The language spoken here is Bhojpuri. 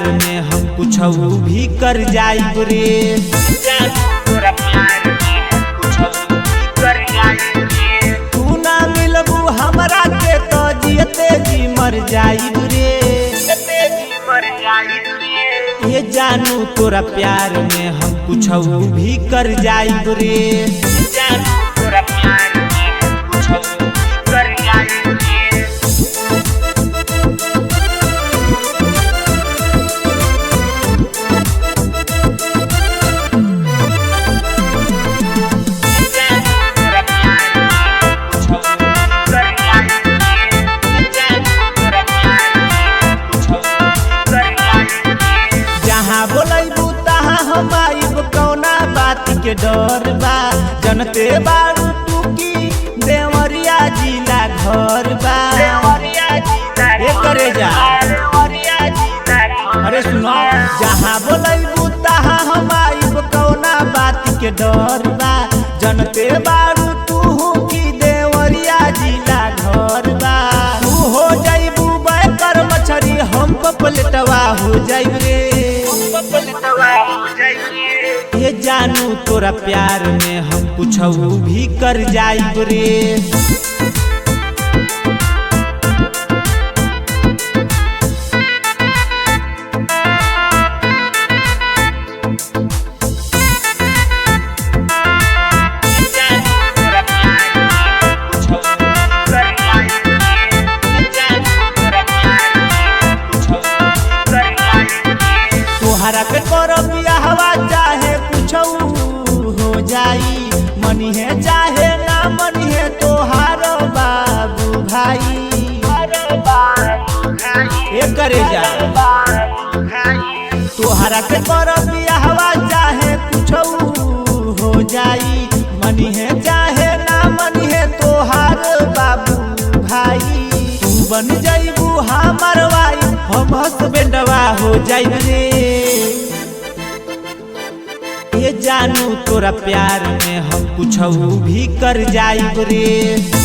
प्यार में हम कुछ भी कर जाइब रे। जानू तोरा प्यार में हम कुछ भी कर जाइब रे। तू ना मिलबू हमरा के तो जियते जी मर जाइब रे। जियते जी मर जाइब रे। ये जानू तोरा प्यार में हम कुछ भी कर जाइब रे। जानू तोरा प्यार में हम कुछ भी कर जाइब रे। के डर बा जनते बारू टूकी देवरिया जिला घर बा। करे जा अरे सुनो जहाँ बोलबू तहाँ हम आइब कौना बात के डर बा जनते बारू तू की देवरिया जिला घर बा। तू हो जाइबू बैकर मछरी हम पपलेटवा हो जाइब रे। ये जानू तोरा प्यार में हम कुछ भी कर जाइब रे। तोहरा के करब बियाहवा चाहे कुछ हो जाई मनी है चाहे ना मनी है तोहार बाबू भाई। करे जा तोहरा के करब बियाहवा चाहे कुछ हो जाई मनी है चाहे ना मनी है तोहार बाबू भाई। तू बन जाइबू हमार वाई हम हसबेंडवा हो जाइब रे। ये जानू तोरा प्यार में हम कुछ भी कर जाइब रे।